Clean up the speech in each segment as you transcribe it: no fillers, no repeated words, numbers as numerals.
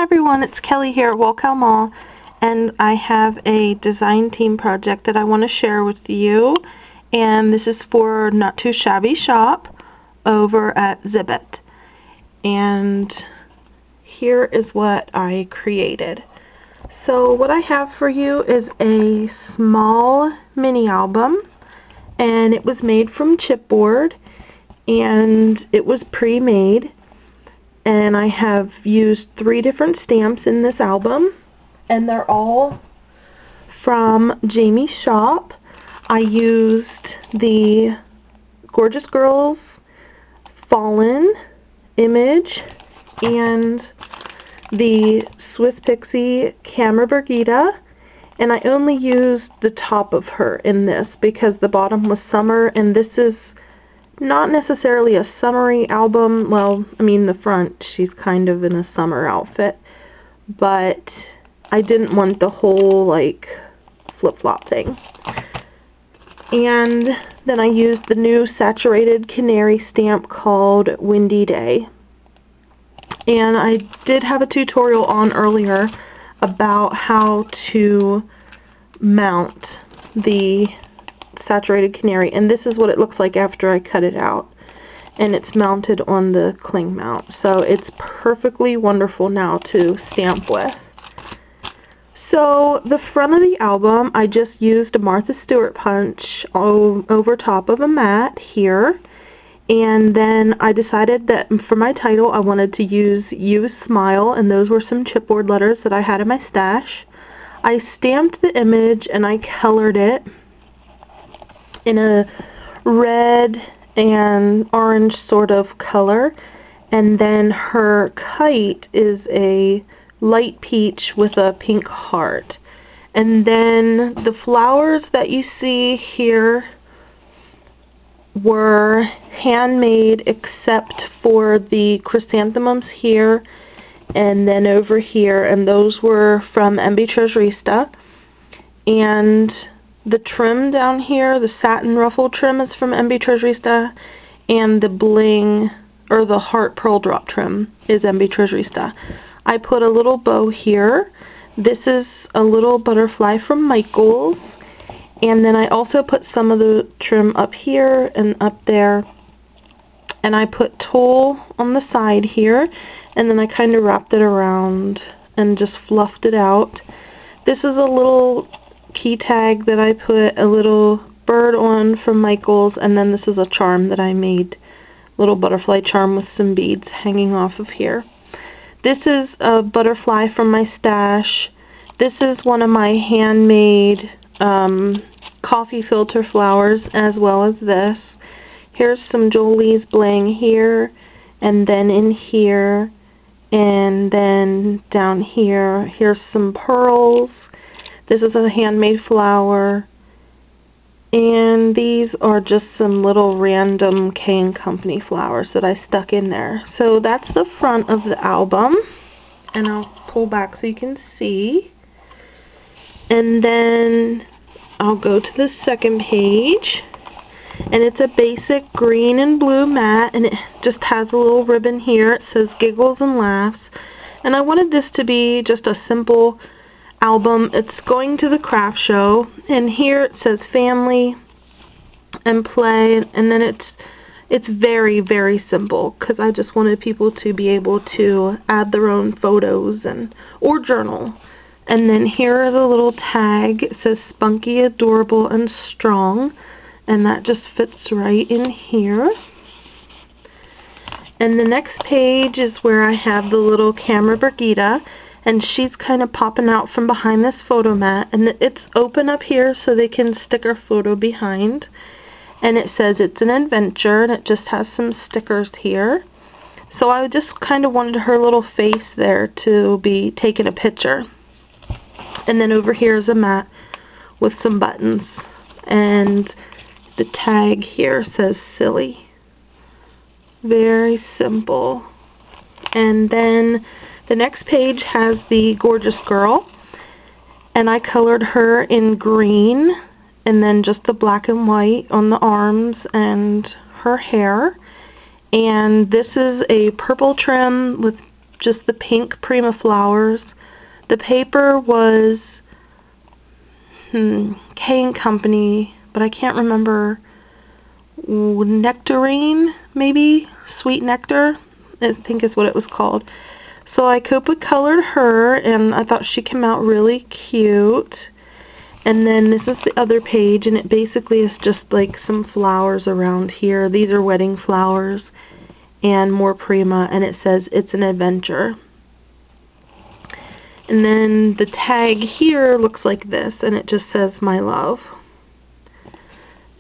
everyone, it's Kelly here at Walkow Mall, and I have a design team project that I want to share with you, and this is for Not2shabby shop over at Zibbit. And here is what I created. So what I have for you is a small mini album, and it was made from chipboard, and it was pre-made. And I have used 3 different stamps in this album, and they're all from Jamie's shop. I used the Gorjuss Girls Fallen image and the Swiss Pixie Camera Birgitta, and I only used the top of her in this because the bottom was summer, and this is not necessarily a summery album. Well, I mean, the front, she's kind of in a summer outfit, but I didn't want the whole, like, flip-flop thing. And then I used the new Saturated Canary stamp called Windy Day. And I did have a tutorial on earlier about how to mount the Saturated Canary, and this is what it looks like after I cut it out, and it's mounted on the cling mount, so it's perfectly wonderful now to stamp with. So the front of the album, I just used a Martha Stewart punch over top of a mat here, and then I decided that for my title I wanted to use You Smile, and those were some chipboard letters that I had in my stash. I stamped the image and I colored it in a red and orange sort of color, and then her kite is a light peach with a pink heart. And then the flowers that you see here were handmade except for the chrysanthemums here and then over here, and those were from Birgitta. And the trim down here, the satin ruffle trim, is from Birgitta, and the bling, or the heart pearl drop trim, is Birgitta. I put a little bow here. This is a little butterfly from Michaels, and then I also put some of the trim up here and up there, and I put tulle on the side here, and then I kind of wrapped it around and just fluffed it out. This is a little key tag that I put a little bird on from Michaels, and then this is a charm that I made, little butterfly charm with some beads hanging off of here. This is a butterfly from my stash. This is one of my handmade coffee filter flowers, as well as this. Here's some Jolie's bling here, and then in here, and then down here. Here's some pearls. This is a handmade flower, and these are just some little random K & Company flowers that I stuck in there. So that's the front of the album, and I'll pull back so you can see. And then I'll go to the second page, and it's a basic green and blue mat, and it just has a little ribbon here. It says Giggles and Laughs, and I wanted this to be just a simple album. It's going to the craft show, and here it says family and play, and then it's very, very simple because I just wanted people to be able to add their own photos or journal. And then here is a little tag. It says spunky, adorable, and strong, and that just fits right in here. And the next page is where I have the little camera Birgitta, and she's kind of popping out from behind this photo mat, and it's open up here so they can stick her photo behind, and it says it's an adventure, and it just has some stickers here. So I just kind of wanted her little face there to be taking a picture. And then over here is a mat with some buttons, and the tag here says silly. Very simple. And then the next page has the Gorjuss girl, and I colored her in green, and then just the black and white on the arms and her hair. And this is a purple trim with just the pink Prima flowers. The paper was K & Company, but I can't remember. Nectarine, maybe? Sweet Nectar, I think is what it was called. So I Copa colored her, and I thought she came out really cute. And then this is the other page, and it basically is just like some flowers around here. These are wedding flowers and more Prima, and it says it's an adventure. And then the tag here looks like this, and it just says my love.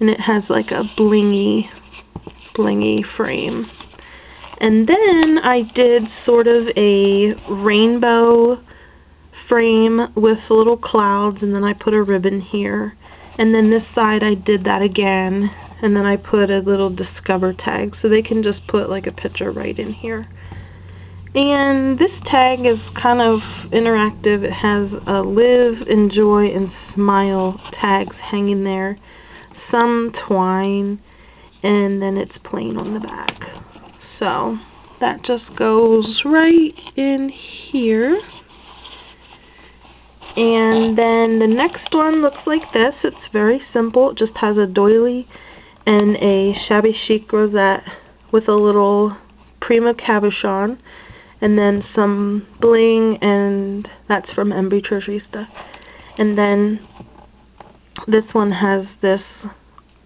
And it has like a blingy frame. And then I did sort of a rainbow frame with little clouds, and then I put a ribbon here. And then this side I did that again, and then I put a little discover tag, so they can just put like a picture right in here. And this tag is kind of interactive. It has a live, enjoy, and smile tags hanging there, some twine, and then it's plain on the back. So that just goes right in here. And then the next one looks like this. It's very simple. It just has a doily and a shabby chic rosette with a little Prima cabochon, and then some bling, and that's from Ambitreurista. And then this one has this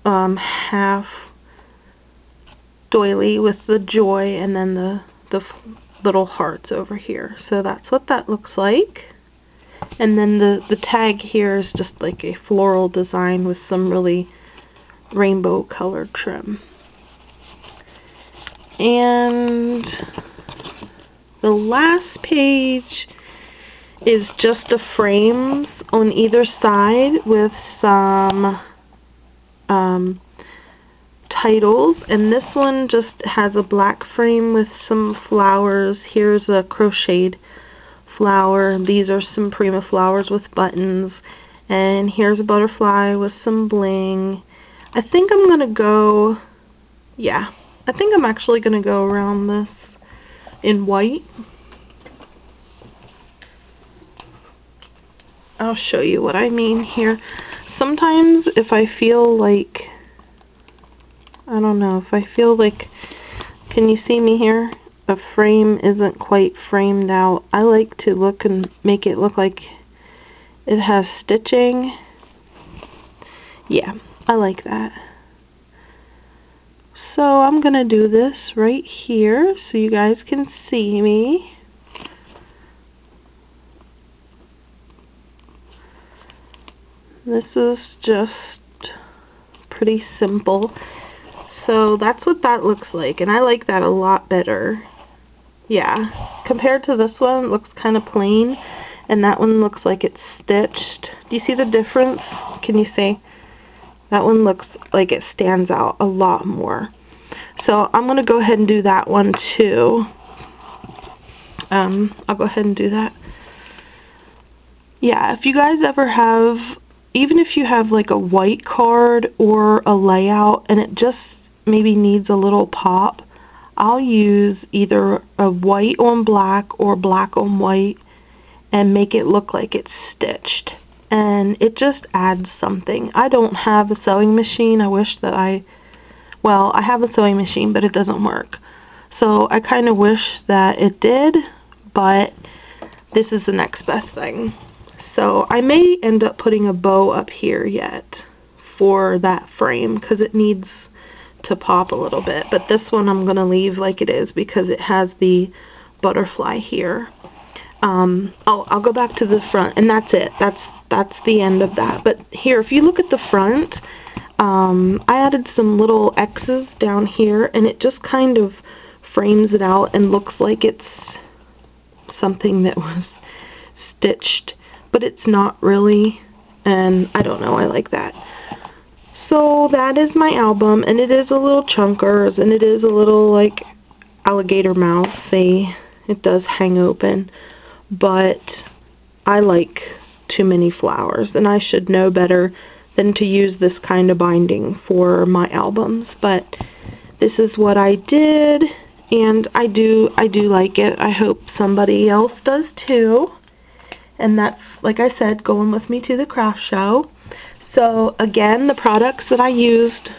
half doily with the joy, and then the little hearts over here. So that's what that looks like. And then the tag here is just like a floral design with some really rainbow colored trim. And the last page is just the frames on either side with some titles, and this one just has a black frame with some flowers. Here's a crocheted flower. These are some Prima flowers with buttons, and here's a butterfly with some bling. I think I'm gonna go, yeah, I think I'm actually gonna go around this in white. I'll show you what I mean here. Sometimes if I feel like, I don't know, if I feel like, can you see me here? A frame isn't quite framed out. I like to look and make it look like it has stitching. Yeah, I like that. So I'm gonna do this right here so you guys can see me. This is just pretty simple. So that's what that looks like, and I like that a lot better. Yeah, compared to this one, it looks kind of plain, and that one looks like it's stitched. Do you see the difference? Can you see? That one looks like it stands out a lot more. So I'm going to go ahead and do that one too. I'll go ahead and do that. Yeah, if you guys ever have, even if you have like a white card or a layout and it just maybe needs a little pop, I'll use either a white on black or black on white and make it look like it's stitched. And it just adds something. I don't have a sewing machine. I wish that I have a sewing machine, but it doesn't work. So I kind of wish that it did, but this is the next best thing. So I may end up putting a bow up here yet for that frame because it needs to pop a little bit, but this one I'm gonna leave like it is because it has the butterfly here. I'll go back to the front, and that's it. That's the end of that. But here, if you look at the front, I added some little X's down here, and it just kind of frames it out and looks like it's something that was stitched, but it's not really, and I don't know, I like that. So that is my album, and it is a little chunkers, and it is a little like alligator mouth. It does hang open, but I like too many flowers, and I should know better than to use this kind of binding for my albums. But this is what I did, and I do like it. I hope somebody else does too. And that's, like I said, going with me to the craft show. So again, the products that I used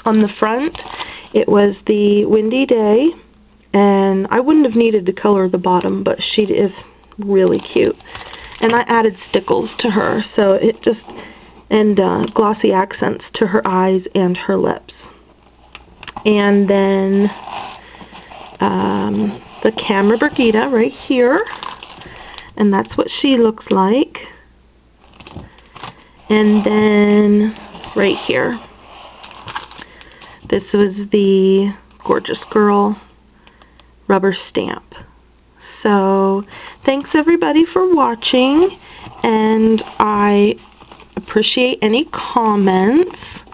on the front, it was the Windy Day, and I wouldn't have needed to color the bottom, but she is really cute. And I added stickles to her, so it just, and glossy accents to her eyes and her lips. And then the camera Birgitta right here, and that's what she looks like. And then right here, this was the Gorjuss Girl rubber stamp. So thanks everybody for watching, and I appreciate any comments.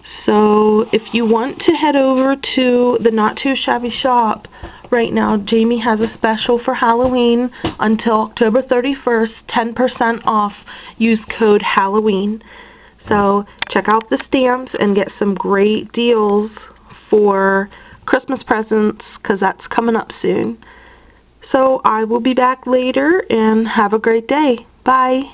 So if you want to head over to the Not Too Shabby shop right now, Jamie has a special for Halloween until October 31st, 10% off. Use code Halloween. So check out the stamps and get some great deals for Christmas presents, because that's coming up soon. So I will be back later, and have a great day. Bye.